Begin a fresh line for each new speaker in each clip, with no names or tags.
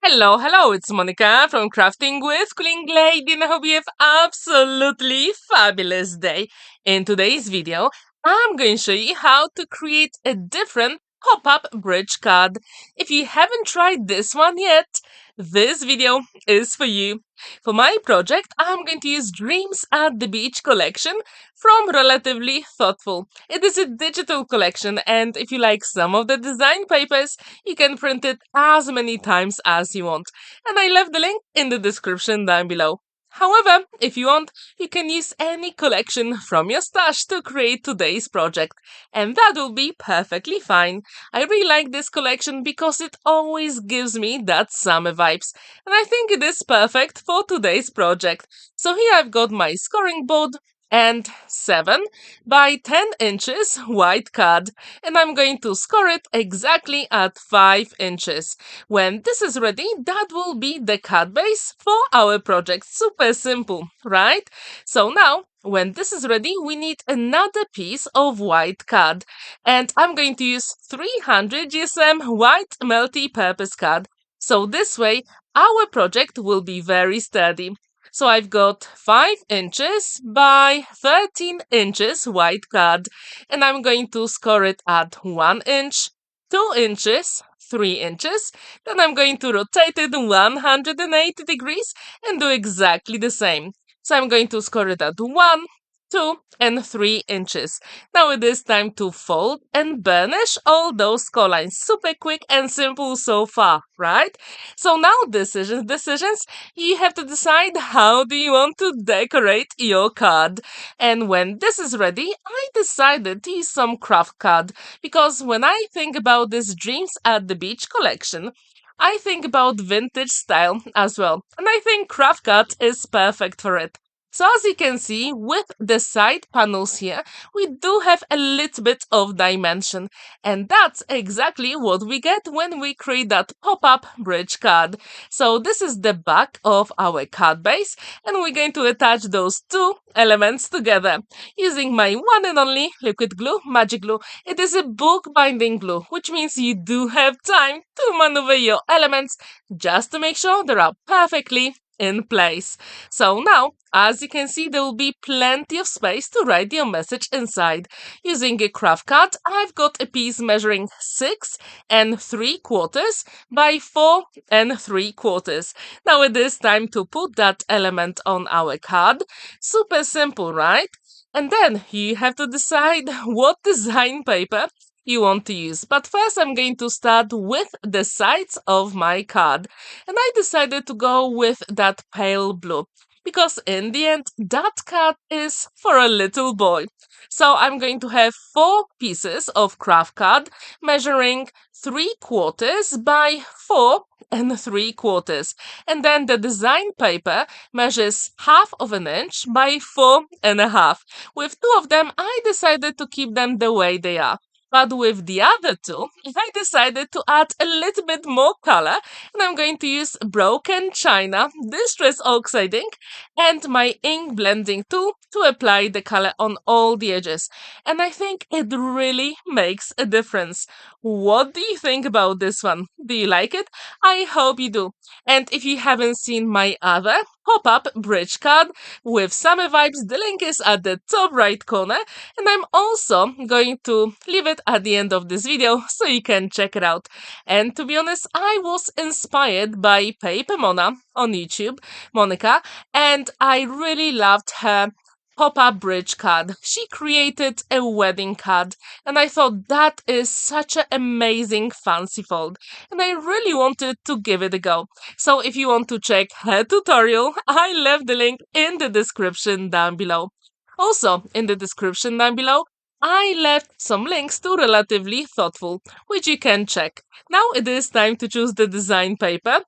Hello, it's Monica from Crafting with Quilling, and I hope you have absolutely fabulous day. In today's video, I'm going to show you how to create a different pop-up bridge card. If you haven't tried this one yet, this video is for you. For my project, I'm going to use Dreams at the Beach collection from Relatively Thoughtful. It is a digital collection, and if you like some of the design papers, you can print it as many times as you want. And I left the link in the description down below. However, if you want, you can use any collection from your stash to create today's project, and that will be perfectly fine. I really like this collection because it always gives me that summer vibes, and I think it is perfect for today's project. So here I've got my scoring board and 7 by 10 inches white card, and I'm going to score it exactly at 5 inches. When this is ready, that will be the card base for our project. Super simple, right? So now, when this is ready, we need another piece of white card, and I'm going to use 300 GSM white multi-purpose card. So this way, our project will be very sturdy. So I've got 5 inches by 13 inches white card, and I'm going to score it at 1 inch, 2 inches, 3 inches. Then I'm going to rotate it 180 degrees and do exactly the same. So I'm going to score it at 1, 2, and 3 inches. Now it is time to fold and burnish all those score lines. Super quick and simple so far, right? So now decisions. You have to decide how do you want to decorate your card. And when this is ready, I decided to use some craft card because when I think about this Dreams at the Beach collection, I think about vintage style as well. And I think craft card is perfect for it. So as you can see, with the side panels here, we do have a little bit of dimension. And that's exactly what we get when we create that pop-up bridge card. So this is the back of our card base, and we're going to attach those two elements together using my one and only liquid glue, magic glue. It is a book binding glue, which means you do have time to maneuver your elements just to make sure they are perfectly in place. So now, as you can see, there will be plenty of space to write your message inside. Using a craft card, I've got a piece measuring 6 3/4 by 4 3/4. Now it is time to put that element on our card. Super simple, right? And then you have to decide what design paper you want to use. But first I'm going to start with the sides of my card. And I decided to go with that pale blue because in the end that card is for a little boy. So I'm going to have 4 pieces of craft card measuring 3/4 by 4 3/4. And then the design paper measures 1/2 inch by 4.5. With 2 of them, I decided to keep them the way they are. But with the other 2, I decided to add a little bit more color, and I'm going to use Broken China Distress Oxide ink and my ink blending tool to apply the color on all the edges. And I think it really makes a difference. What do you think about this one? Do you like it? I hope you do. And if you haven't seen my other pop-up bridge card with summer vibes, the link is at the top right corner, and I'm also going to leave it at the end of this video so you can check it out. And to be honest, I was inspired by Paper Mona on YouTube, Monica, and I really loved her pop-up bridge card. She created a wedding card, and I thought that is such an amazing fancy fold, and I really wanted to give it a go. So if you want to check her tutorial, I left the link in the description down below. Also, in the description down below, I left some links to Relatively Thoughtful, which you can check. Now it is time to choose the design paper.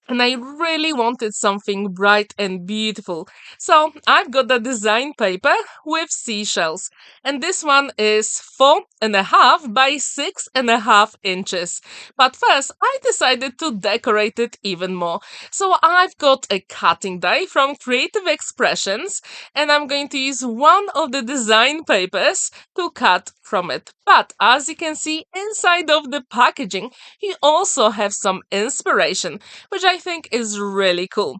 And I really wanted something bright and beautiful. So I've got the design paper with seashells. And this one is 4.5 by 6.5 inches. But first, I decided to decorate it even more. So I've got a cutting die from Creative Expressions, and I'm going to use one of the design papers to cut from it. But as you can see inside of the packaging, you also have some inspiration, which I think is really cool.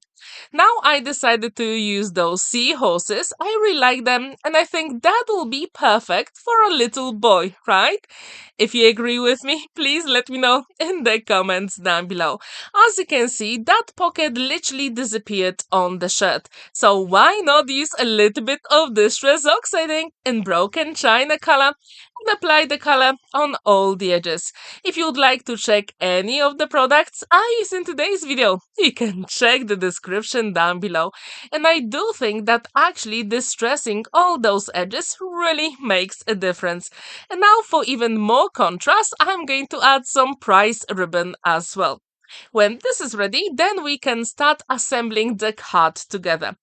Now I decided to use those seahorses. I really like them, and I think that will be perfect for a little boy, right? If you agree with me, please let me know in the comments down below. As you can see, that pocket literally disappeared on the shirt. So why not use a little bit of Distress Oxide ink in broken china color and apply the color on all the edges. If you would like to check any of the products I use in today's video, you can check the description down below. And I do think that actually distressing all those edges really makes a difference. And now for even more contrast, I'm going to add some price ribbon as well. When this is ready, then we can start assembling the card together.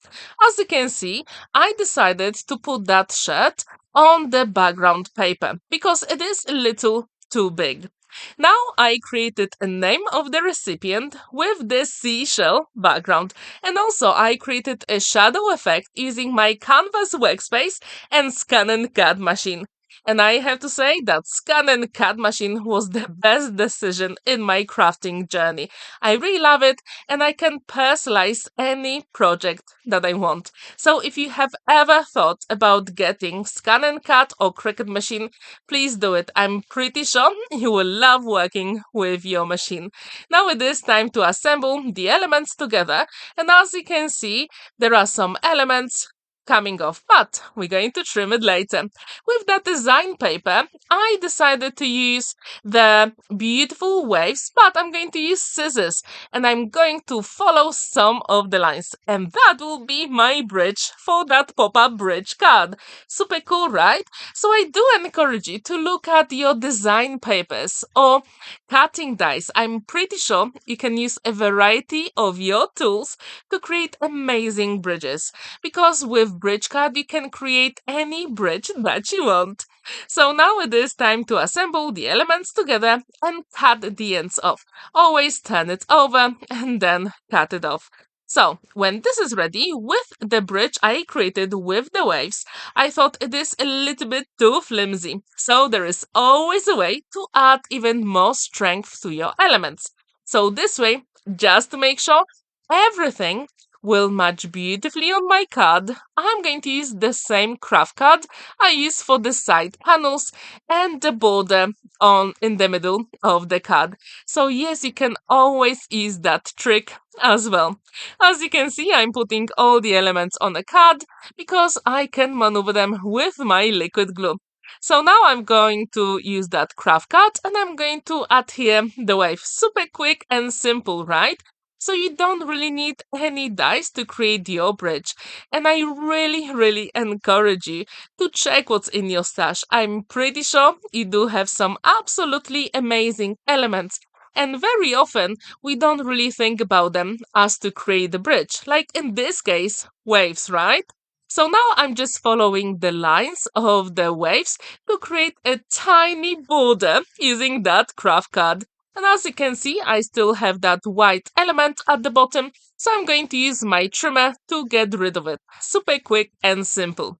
As you can see, I decided to put that shirt on the background paper because it is a little too big. Now I created a name of the recipient with the seashell background, and also I created a shadow effect using my canvas workspace and ScanNCut machine. And I have to say that ScanNCut machine was the best decision in my crafting journey. I really love it, and I can personalize any project that I want. So if you have ever thought about getting ScanNCut or Cricut machine, please do it. I'm pretty sure you will love working with your machine. Now it is time to assemble the elements together, and as you can see, there are some elements coming off, but we're going to trim it later. With that design paper, I decided to use the beautiful waves, but I'm going to use scissors and I'm going to follow some of the lines, and that will be my bridge for that pop-up bridge card. Super cool, right? So I do encourage you to look at your design papers or cutting dies. I'm pretty sure you can use a variety of your tools to create amazing bridges, because with bridge card you can create any bridge that you want. So now it is time to assemble the elements together and cut the ends off. Always turn it over and then cut it off. So, when this is ready, with the bridge I created with the waves, I thought it is a little bit too flimsy. So there is always a way to add even more strength to your elements. So this way, just to make sure everything will match beautifully on my card, I'm going to use the same craft card I use for the side panels and the border on in the middle of the card. So yes, you can always use that trick as well. As you can see, I'm putting all the elements on the card because I can maneuver them with my liquid glue. So now I'm going to use that craft card and I'm going to add here the wave. Super quick and simple, right? So you don't really need any dies to create your bridge. And I really encourage you to check what's in your stash. I'm pretty sure you do have some absolutely amazing elements. And very often we don't really think about them as to create the bridge. Like in this case, waves, right? So now I'm just following the lines of the waves to create a tiny border using that craft card. And as you can see, I still have that white element at the bottom, so I'm going to use my trimmer to get rid of it. Super quick and simple.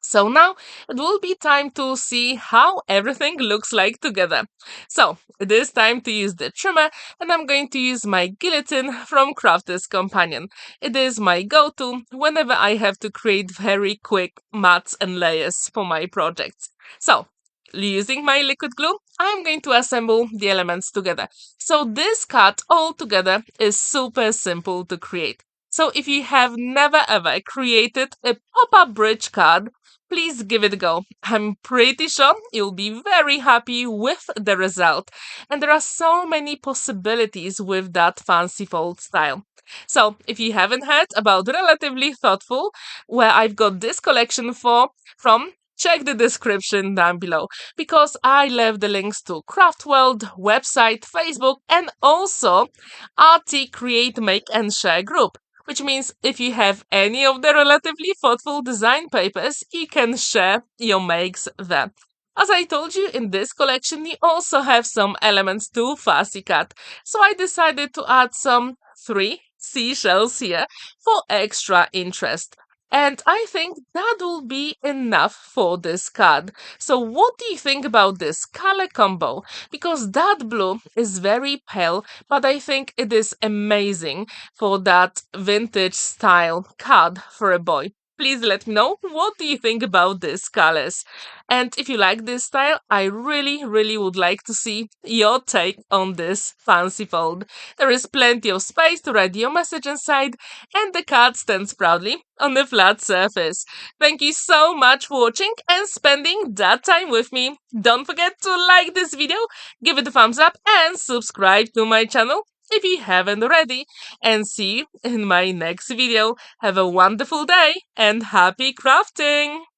So now it will be time to see how everything looks like together. So it is time to use the trimmer, and I'm going to use my Guillotine from Crafter's Companion. It is my go-to whenever I have to create very quick mats and layers for my projects. So using my liquid glue, I'm going to assemble the elements together. So this cut all together is super simple to create. So if you have never ever created a pop-up bridge card, please give it a go. I'm pretty sure you'll be very happy with the result. And there are so many possibilities with that fancy fold style. So if you haven't heard about Relatively Thoughtful, where I've got this collection from, check the description down below because I left the links to Craft World website, Facebook, and also RT Create, Make and Share group. Which means if you have any of the relatively thoughtful design papers, you can share your makes there. As I told you, in this collection we also have some elements to fussy cut, so I decided to add some 3 seashells here for extra interest. And I think that will be enough for this card. So what do you think about this color combo? Because that blue is very pale, but I think it is amazing for that vintage style card for a boy. Please let me know what do you think about these colors. And if you like this style, I really would like to see your take on this fancy fold. There is plenty of space to write your message inside, and the card stands proudly on the flat surface. Thank you so much for watching and spending that time with me. Don't forget to like this video, give it a thumbs up, and subscribe to my channel if you haven't already. And see you in my next video. Have a wonderful day and happy crafting!